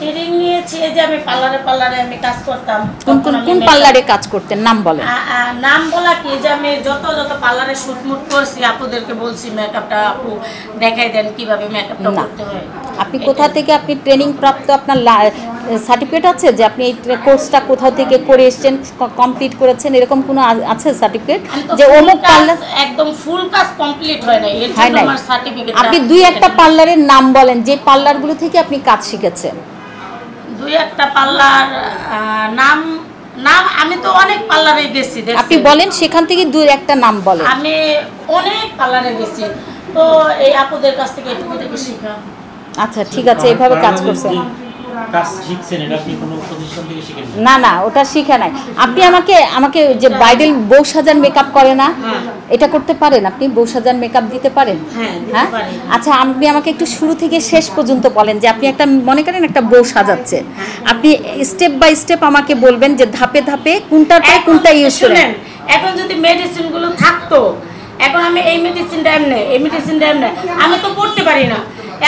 ট্রেনিং নিয়েছি এই যে আমি পার্লারে আমি কাজ করতাম।
কোন পার্লারে কাজ করতেন নাম বলেন?
নাম বলা কি যে আমি যত পার্লারে শুটমুট করছি আপুদেরকে বলছি মেকআপটা আপু দেখাই দেন কিভাবে মেকআপটা করতে হয়।
আপনি কোথা থেকে আপনি ট্রেনিং প্রাপ্ত, আপনার সার্টিফিকেট আছে যে আপনি এই কোর্সটা কোথাও থেকে করে এসেছেন, কমপ্লিট করেছেন, এরকম কোনো আছে সার্টিফিকেট যে অমুক পার্লার?
একদম ফুল কাজ কমপ্লিট হয় না, এর জন্য আমার সার্টিফিকেট।
আপনি 2-1টা পার্লারের নাম বলেন যে পার্লারগুলো থেকে আপনি কাজ শিখেছেন।
2-1টা পার্লার নাম আমি তো অনেক পার্লারে গেছি।
আপনি বলেন সেখান থেকে 2-1টা নাম বলেন।
আমি অনেক পার্লারে গেছি, তো এই আপুদের কাছ থেকে একটু শিখা।
আচ্ছা ঠিক আছে, এইভাবে কাজ করছেন।
কাজ শিখছেন, এটা আপনি কোনো প্রতিষ্ঠান থেকে শিখেন?
না ওটা শিখে নাই। আপনি আমাকে যে ব্রাইডাল বউ সাজার মেকআপ করে না, এটা করতে পারেন? আপনি বউ সাজার মেকআপ দিতে পারেন? হ্যাঁ। আচ্ছা আপনি আমাকে একটু শুরু থেকে শেষ পর্যন্ত বলেন যে আপনি একটা মনে করেন একটা বউ সাজাচ্ছেন, আপনি স্টেপ বাই স্টেপ আমাকে বলবেন যে ধাপে ধাপে কোনটার পরে কোনটা ইউজ করেন।
এখন যদি মেডিসিনগুলো থাকতো, এখন আমি এই মেডিসিনটা এমনি আমি তো পড়তে পারি না।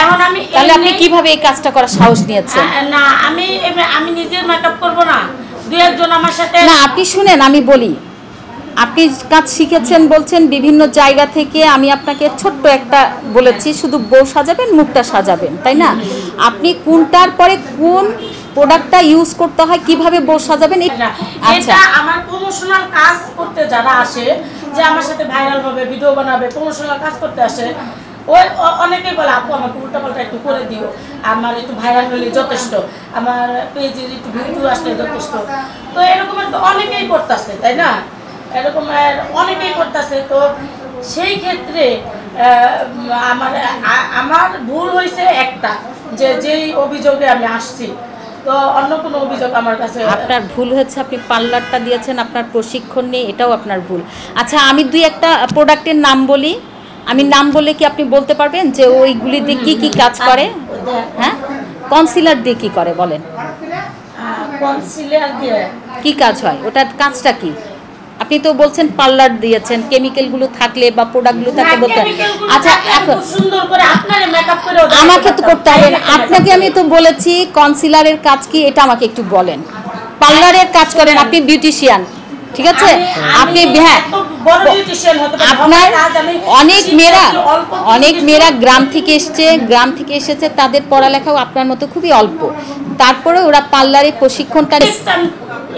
এখন আমি
তাহলে আপনি কিভাবে এই কাজটা করার সাহস নিয়েছেন?
না আমি নিজের মেকআপ করব না, 2-1 জন আমার সাথে।
না আপনি শুনেন, আমি বলি, আপনি কাজ শিখেছেন বলছেন বিভিন্ন জায়গা থেকে। আমি আপনাকে ছোট্ট একটা বলেছি, শুধু বউ সাজাবেন, মুখটা সাজাবেন, তাই না? আপনি কোনটার পরে কোন প্রোডাক্টটা ইউজ করতে হয়, কিভাবে বউ সাজাবেন।
আচ্ছা, আমার প্রমোশনাল কাজ করতে যারা আসে, যে আমার সাথে ভাইরাল হবে, ভিডিও বানাবে, প্রমোশনাল কাজ করতে আসে, ওই অনেকেই বলে আপু আমাকে উল্টাপাল্টা একটু করে দিও, আমার একটু ভাইরাল হলে যথেষ্ট, আমার পেজে একটু ভিডিও আসলে যথেষ্ট। তো এরকমের তো অনেকেই করতেছে, তাই না? এরকমের অনেকেই করতেছে। তো সেই ক্ষেত্রে আমার ভুল হয়েছে একটা, যেই অভিযোগে আমি আসছি, তো অন্য কোনো অভিযোগ আমার কাছে।
আপনার ভুল হয়েছে, আপনি পার্লারটা দিয়েছেন, আপনার প্রশিক্ষণ নেই, এটাও আপনার ভুল। আচ্ছা আমি 2-1টা প্রোডাক্টের নাম বলি, আমি নাম বলে কি আপনি বলতে পারবেন যে ওইগুলি দিয়ে কি কাজ করে? হ্যাঁ, কনসিলার দিয়ে কি করে বলেন?
কনসিলার দিয়ে
কি কাজ হয়, ওটার কাজটা কি? আপনি তো বলছেন পার্লার দিয়েছেন, কেমিক্যালগুলো থাকলে বা প্রোডাক্টগুলো থাকলে বলতে। আচ্ছা এখন
সুন্দর করে আপনারে মেকআপ করে
আমাকে তো করতে হবে না, আপনাকে আমি তো বলেছি কনসিলারের কাজ কি এটা আমাকে একটু বলেন। পার্লারের কাজ করেন, আপনি বিউটিশিয়ান, ঠিক আছে? আপনি হ্যাঁ, আপনার অনেক মেয়েরা গ্রাম থেকে এসেছে, তাদের পড়ালেখাও আপনার মতো খুবই অল্প, তারপরে ওরা পার্লারে প্রশিক্ষণটা।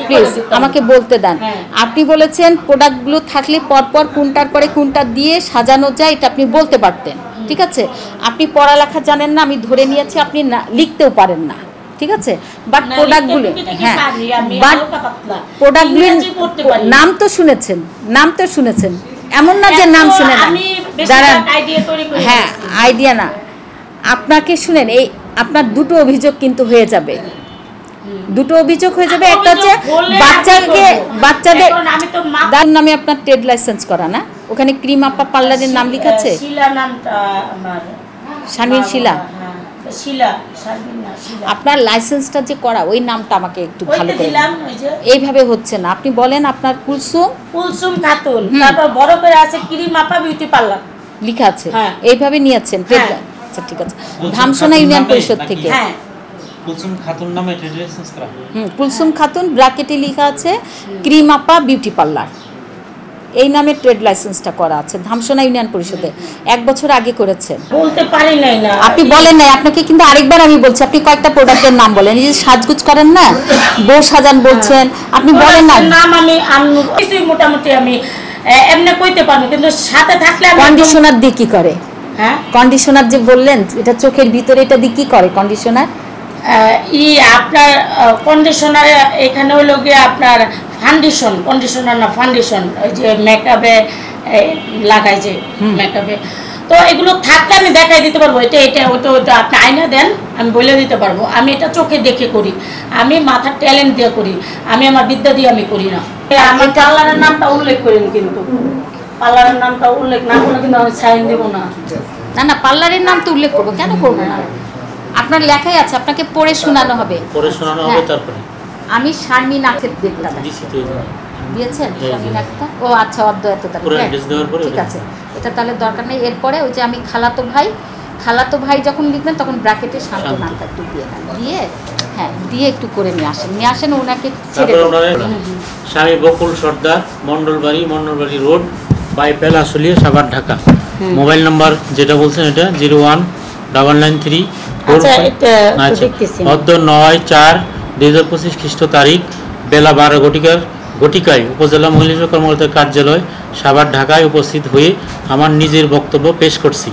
প্লিজ আমাকে বলতে দেন। আপনি বলেছেন প্রোডাক্টগুলো থাকলে পরপর কোনটার পরে কোনটা দিয়ে সাজানো যায়, এটা আপনি বলতে পারতেন, ঠিক আছে? আপনি পড়ালেখা জানেন না, আমি ধরে নিয়েছি, আপনি লিখতেও পারেন না, ঠিক আছে? বাট প্রোডাক্টগুলো, হ্যাঁ, বাট প্রোডাক্টগুলো নাম তো শুনেছেন, এমন না যে নাম শুনে না। দাঁড়ান, হ্যাঁ আইডিয়া না, আপনাকে শুনেন, এই আপনার 2টো অভিযোগ কিন্তু হয়ে যাবে, 2টো অভিযোগ হয়ে যাবে। একটা হচ্ছে বাচ্চাদের নামে আপনার ট্রেড লাইসেন্স করা না, ওখানে ক্রিম আপা পার্লারের নাম লিখাছে, শারমিন শিলা। আপনার লাইসেন্সটা যে করা, ওই নামটা আমাকে একটু ভালো করে, এইভাবে হচ্ছে না। আপনি বলেন আপনার কুলসুম খাতুন, তারপর বড় করে আছে ক্রিম আপা বিউটি পার্লার লেখা আছে, এইভাবে নিয়েছেন। আচ্ছা ঠিক আছে, ধামসোনা ইউনিয়ন পরিষদ থেকে।
কুলসুম খাতুন নামে ট্রেড লাইসেন্স করা।
কুলসুম খাতুন ব্র্যাকেটে লেখা আছে ক্রিম আপা বিউটি পার্লার, এই নামে ট্রেড লাইসেন্সটা করা আছে ধামসোনা ইউনিয়ন পরিষদে, 1 বছর আগে করেছেন।
বলতে পারি নাই না,
আপনি বলেন নাই, আপনাকে কিন্তু আরেকবার আমি বলছি, আপনি কয়েকটা প্রোডাক্টের নাম বলেন। এই যে সাজগুজ করেন না, বউ সাজান বলছেন, আপনি বলেন না
নাম। আমি কিছুই মোটামুটি আমি এমনি কইতে পারবো, কিন্তু সাথে থাকলে
কন্ডিশনার দিয়ে কি করে?
হ্যাঁ, কন্ডিশনার
যে বললেন, এটা চোখের ভিতরে, এটা দিয়ে কি করে কন্ডিশনার?
আপনার কন্ডিশনার এখানে হলো গিয়ে আপনার কন্ডিশনার না ফাউন্ডেশন, ওই যে মেকআপে লাগাই যে মেকআপে, তো এগুলো থাকলে আমি দেখাই দিতে পারবো, এটা ওটা আপনি আয়না দেন, আমি বলে দিতে পারবো। আমি এটা চোখে দেখে করি, আমি মাথার ট্যালেন্ট দিয়ে করি, আমি আমার বিদ্যা দিয়ে আমি করি না। আমার পার্লারের নামটা উল্লেখ করেন, কিন্তু পার্লারের নামটা উল্লেখ না করলে কিন্তু আমি সাইন দেবো না।
না পার্লারের নাম তো উল্লেখ করবো, কেন করবো না? আপনার লেখাই আছে, আপনাকে পড়ে শোনানো হবে।
তারপরে
আমি শারমিন আক্তার দিয়েছেন, শারমিন আক্তার। ও আচ্ছা, অদ্বৈততা, ঠিক আছে, এটা তাহলে দরকার নেই। এরপরে ওই যে আমি খালাতো ভাই যখন লিখবেন তখন ব্র্যাকেটে শান্ত নামটা একটু দিয়ে দেন, দিয়ে হ্যাঁ দিয়ে একটু করে নিয়ে আসেন ওনাকে ছেড়ে
তারপরে
দেন।
ওনার স্বামী বকুল সর্দার, মন্ডলবাড়ি road, বাইপেল Ashulia, Savar, Dhaka. Mobile number যেটা বলছেন এটা 019993
আচ্ছা এটা তো দেখতেছি না।
9/4/2025 খ্রিস্ট তারিখ, বেলা 12 ঘটিকায় উপজেলা মহিলা কর্মকর্তার কার্যালয়, সাভার, ঢাকায় উপস্থিত হয়ে আমার নিজের বক্তব্য পেশ করছি।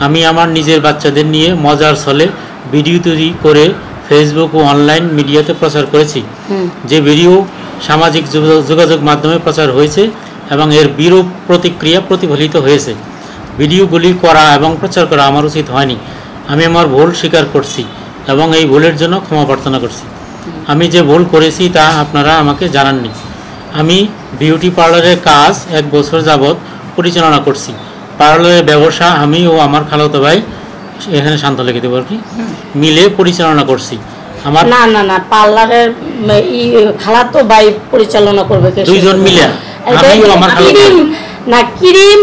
আমি আমার নিজের বাচ্চাদের নিয়ে মজার ছলে ভিডিও তৈরি করে ফেসবুক ও অনলাইন মিডিয়াতে প্রচার করেছি। যে ভিডিও সামাজিক যোগাযোগ মাধ্যমে প্রচার হয়েছে এবং এর বিরূপ প্রতিক্রিয়া প্রতিফলিত হয়েছে। ভিডিওগুলি করা এবং প্রচার করা আমার উচিত হয়নি। আমি আমার ভুল স্বীকার করছি এবং এই ভুলের জন্য ক্ষমা প্রার্থনা করছি। আমি যে ভুল করেছি তা আপনারা আমাকে জানাননি। আমি বিউটি পার্লারের কাজ 1 বছর যাবৎ পরিচালনা করছি। পার্লারের ব্যবসা আমি ও আমার খালাতো ভাই, এখানে শান্ত লিখে দেবো আর কি, মিলে পরিচালনা করছি। আমার
না না না পার্লারের খালাতো ভাই পরিচালনা করবে কে?
দুইজন মিলে আমি ও আমার খালাতো ভাই।
না ক্রিম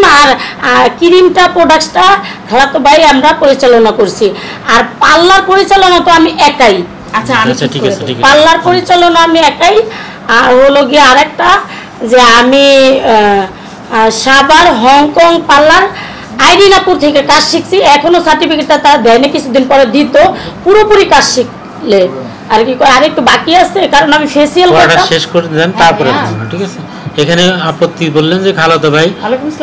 আর ক্রিমটা প্রোডাক্টটা খালাতো ভাই আমরা পরিচালনা করছি, আর পার্লার পরিচালনা তো আমি একাই।
আচ্ছা আমি
আচ্ছা ঠিক আছে ঠিক আছে।
পার্লার পরিচালনা আমি একাই। আর হলো গিয়ে আরেকটা যে আমি সাভার হংকং পার্লার আইডিনাপুর থেকে কাজ শিখছি, এখনো সার্টিফিকেটটা তার দেয়নি, কিছুদিন পরে দিত। পুরোপুরি কাজ শিখলে আর কি আরেকটু বাকি আছে, কারণ আমি ফেসিয়াল
পড়াটা শেষ করে দেন তারপরে ঠিক আছে। এখানে আপত্তি বললেন যে খালাতো ভাই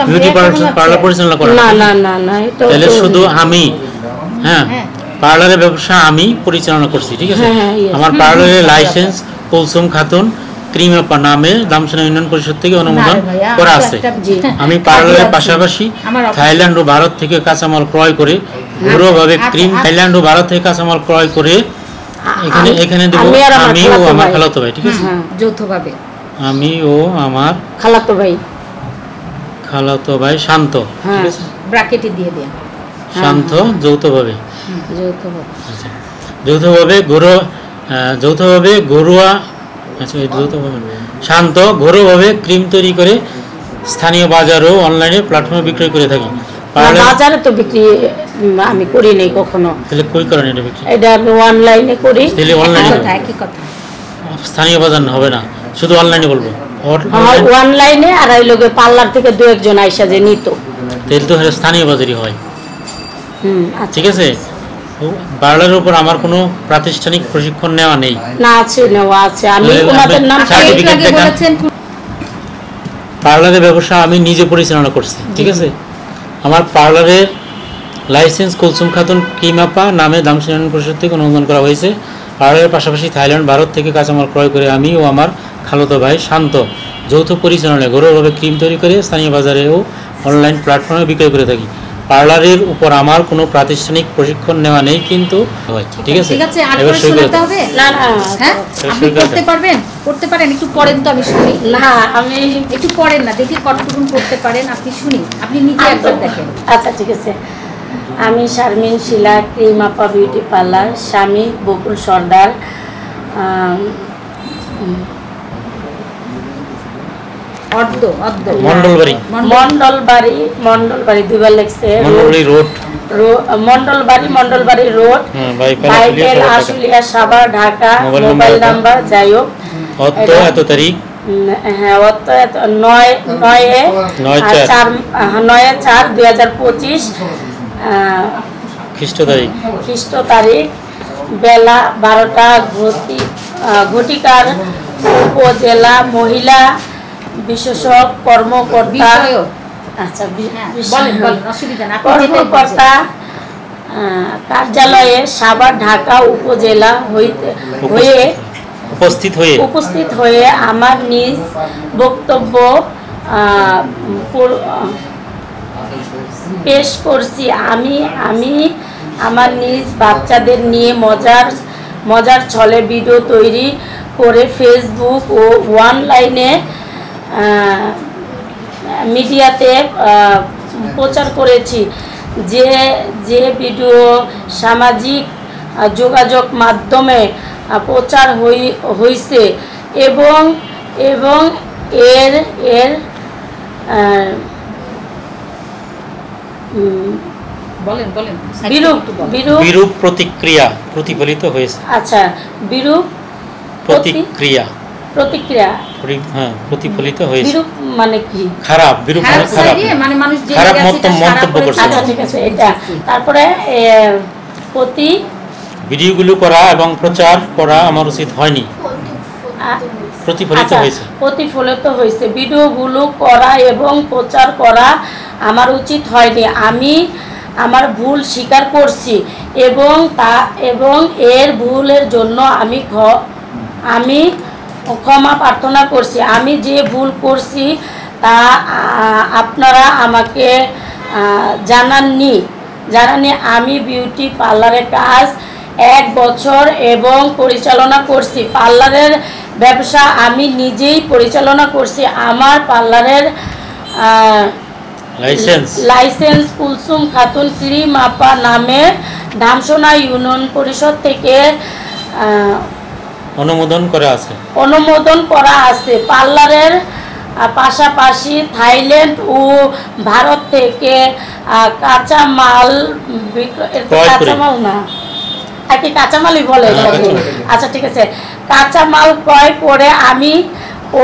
বিউটি পার্লার পরিচালনা করেন।
না না না না এটা
তাহলে শুধু আমি পার্লারের ব্যবসা আমি পরিচালনা করছি ঠিক আছে। আমার পার্লারের লাইসেন্স কুলসুম খাতুন ক্রিম আপা নামে দামসানা ইউনিয়ন পরিষদ থেকে অনুমোদন করা আছে। আমি পার্লারের পাশাপাশি থাইল্যান্ড ও ভারত থেকে কাঁচামাল ক্রয় করে ঘরোয়াভাবে ক্রিম থাইল্যান্ড ও ভারত থেকে কাঁচামাল ক্রয় করে এখানে দেব আমি ও আমার খালাতো ভাই ঠিক আছে,
যৌথভাবে
আমি ও আমার
খালাতো ভাই
শান্ত
হ্যাঁ
ব্র্যাকেটে দিয়ে দেন
শান্ত যৌথভাবে
যৌথভাবে
যৌথভাবে ঘরোয়া আচ্ছা যৌথভাবে শান্ত ঘরোয়াভাবে ক্রিম তৈরি করে স্থানীয় বাজার ও অনলাইনে প্ল্যাটফর্মে বিক্রয় করে থাকি।
বাজারে তো বিক্রি আমি করি নাই কখনো।
তাহলে কই করেন এটা বিক্রি?
এটা আমি অনলাইনে করি।
তাহলে অনলাইনে
একই কথা,
স্থানীয় বাজার হবে না, শুধু অনলাইনে বলবো।
অনলাইনে আর এই লোকে পার্লার থেকে 2-1 আইসা যে নিত,
তাহলে তো স্থানীয় বাজারই হয়। ঠিক আছে। পার্লারের উপর আমার কোনো প্রাতিষ্ঠানিক প্রশিক্ষণ নেওয়া নেই।
না আছে নেওয়া আছে, আমি ওনাদের নাম
সার্টিফিকেট দেখান। পার্লারের ব্যবসা আমি নিজে পরিচালনা করছি ঠিক আছে। আমার পার্লারের লাইসেন্স কুলসুম খাতুন ক্রিমাপা নামে দামসানা ইউনিয়ন পরিষদ থেকে অনুমোদন করা হয়েছে। পার্লারের পাশাপাশি থাইল্যান্ড ভারত থেকে কাঁচামাল ক্রয় করে আমি ও আমার খালাতো ভাই শান্ত যৌথ পরিচালনায় ঘরোয়াভাবে ক্রিম তৈরি করে স্থানীয় বাজারে ও অনলাইন প্ল্যাটফর্মে বিক্রয় করে থাকি। পার্লারের উপর আমার কোনো প্রাতিষ্ঠানিক প্রশিক্ষণ নেওয়া নেই কিন্তু ঠিক আছে।
এবার শোনাতে হবে
না না
হ্যাঁ আপনি করতে পারেন একটু পড়েন তো আমি শুনি।
না আমি
একটু পড়েন না, দেখি কতটুকু করতে পারেন আপনি, শুনি আপনি নিজে একবার দেখেন।
আচ্ছা ঠিক আছে। আমি শারমিন শিলা ক্রিমাপা বিউটি পার্লার, স্বামী বকুল সর্দার, মন্ডলবাড়ি দুইবার লেখছে, মন্ডলবাড়ি road বাইপেল Ashulia Savar Dhaka. Mobile number যাই হোক
এত তারিখ
হ্যাঁ 9/4/2025
খ্রিস্ট তারিখ
বেলা 12টা ঘটিকার উপজেলা মহিলা বিশেষজ্ঞ কর্মকর্তা কর্মকর্তা কার্যালয়ে সাভার ঢাকা উপজেলা হয়ে উপস্থিত হয়ে আমার নিজ বক্তব্য পেশ করছি। আমি আমার নিজ বাচ্চাদের নিয়ে মজার ছলে ভিডিও তৈরি করে ফেসবুক ও অনলাইনে মিডিয়াতে প্রচার করেছি। যে ভিডিও সামাজিক যোগাযোগ মাধ্যমে প্রচার হয়েছে এবং এর
বলেন বলেন
বিরূপ বিরূপ
বিরূপ প্রতিক্রিয়া প্রতিফলিত হয়েছে।
আচ্ছা, বিরূপ
প্রতিক্রিয়া
প্রতিক্রিয়া
হ্যাঁ প্রতিফলিত হয়েছে।
বিরূপ মানে কি?
খারাপ, বিরূপ মানে খারাপ,
মানে মানুষ যে
খারাপ মন্তব্য করছে।
আচ্ছা ঠিক আছে, এটা তারপরে
ভিডিওগুলো করা এবং প্রচার করা আমার উচিত হয়নি, প্রতিফলিত হয়েছে।
প্রতিফলিত হয়েছে, ভিডিওগুলো করা এবং প্রচার করা আমার উচিত হয়নি। আমি আমার ভুল স্বীকার করছি এবং এর ভুলের জন্য আমি ক্ষমা প্রার্থনা করছি। আমি যে ভুল করছি তা আপনারা আমাকে জানাননি। আমি বিউটি পার্লারের কাজ 1 বছর এবং পরিচালনা করছি। পার্লারের ব্যবসা আমি নিজেই পরিচালনা করছি। আমার পার্লারের লাইসেন্স কুলসুম খাতুন ক্রিম আপা নামে ধামসোনা ইউনিয়ন পরিষদ থেকে
অনুমোদন করা আছে। পার্লারের পাশাপাশি থাইল্যান্ড ও ভারত থেকে কাঁচামাল না কি কাঁচামালই বলে? আচ্ছা ঠিক আছে, কাঁচামাল ক্রয় করে আমি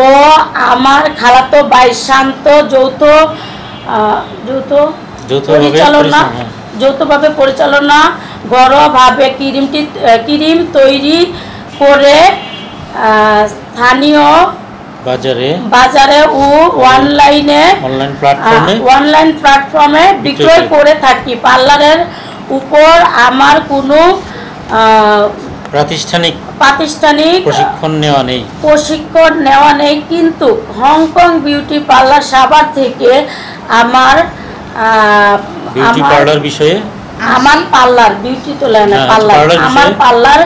ও আমার খালাতো ভাই শান্ত যৌথভাবে পরিচালনা ঘরোয়াভাবে ক্রিম তৈরি করে স্থানীয় বাজারে ও অনলাইন প্ল্যাটফর্মে বিক্রয় করে থাকি। পার্লারের উপর আমার কোনো প্রাতিষ্ঠানিক
প্রশিক্ষণ নেওয়া নেই, কিন্তু হংকং বিউটি পার্লার সাভার থেকে আমার পার্লার বিউটি আমার পার্লার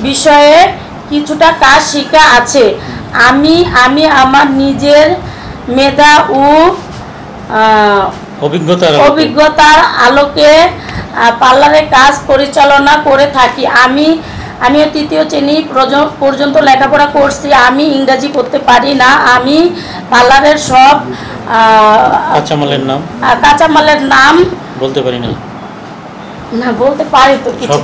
বিষয়ে কিছুটা কাজ শিখা আছে। আমি আমার নিজের মেধা ও অভিজ্ঞতার আলোকে পার্লারের কাজ পরিচালনা করে থাকি। আমিও 3য় শ্রেণী পর্যন্ত লেখাপড়া করছি। আমি ইংরেজি করতে পারি না। আমি পার্লারের সব কাঁচামালের নাম
বলতে পারি না।
বলতে পারি তো কিছু।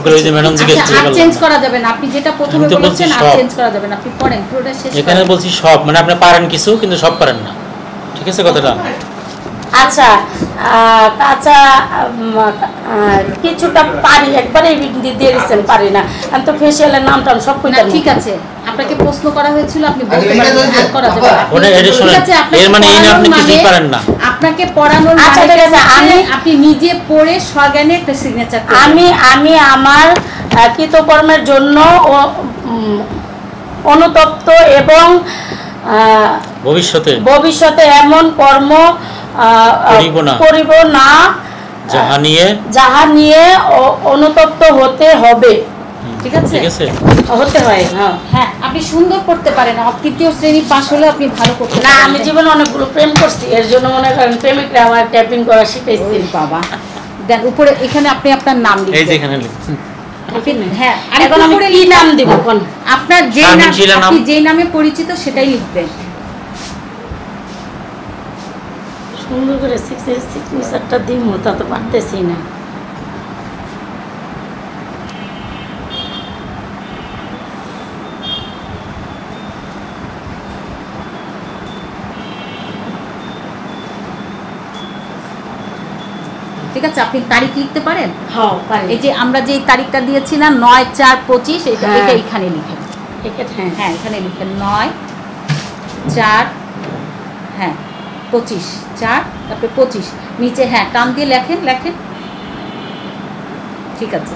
চেঞ্জ করা যাবে না, আপনি যেটা প্রথমে বলেছেন আর চেঞ্জ করা যাবে না, আপনি পড়েন পুরোটা শেষ।
এখানে বলছি সব, মানে আপনি পারেন কিছু কিন্তু সব পারেন না, ঠিক আছে কথাটা?
আচ্ছা, কিছুটা পারি, একবারে দিয়ে দিচ্ছেন পারি না। আমি তো ফেসিয়ালের নামটা সব কইতে পারি।
ঠিক আছে, আপনাকে প্রশ্ন করা হয়েছিল, আপনি বলতে পারেন, আর করা যাবে না।
ঠিক আছে, এর মানে এই না আপনি কিছুই পারেন না।
আপনাকে পড়ানোর
আচ্ছা ঠিক আছে,
আপনি নিজে পড়ে স্বজ্ঞানে একটা সিগনেচার করুন।
আমি আমার কৃতকর্মের জন্য অনুতপ্ত এবং ভবিষ্যতে এমন কর্ম করিব না যাহা নিয়ে অনুতপ্ত হতে হবে।
ঠিক আছে,
হতে হয়।
হ্যাঁ, আপনি সুন্দর করতে পারেন, 3য় শ্রেণী পাস হলে আপনি ভালো করতে
না। আমি জীবনে অনেকগুলো প্রেম করছি, এর জন্য মনে করেন প্রেমিকরা আমার টাইপিং করা শিখাইছে।
বাবা, দেন উপরে এখানে আপনি আপনার নাম লিখবেন।
এই যে এখানে লিখুন।
হ্যাঁ,
এখন আমি কি নাম দেব? কোন
আপনার যে নামে পরিচিত সেটাই লিখবেন।
সুন্দর করে সিগনেচারটা দিব, তা তো পারতেছি না।
ঠিক আছে, আপনি তারিখ লিখতে পারেন?
হ্যাঁ পারি।
এই যে আমরা যে তারিখটা দিয়েছি না, 9/4/25, এটা এখানে লিখেন। হ্যাঁ, এখানে লিখেন 9/4 হ্যাঁ 25 4 তারপরে 25 নিচে হ্যাঁ টান দিয়ে লেখেন। ঠিক আছে।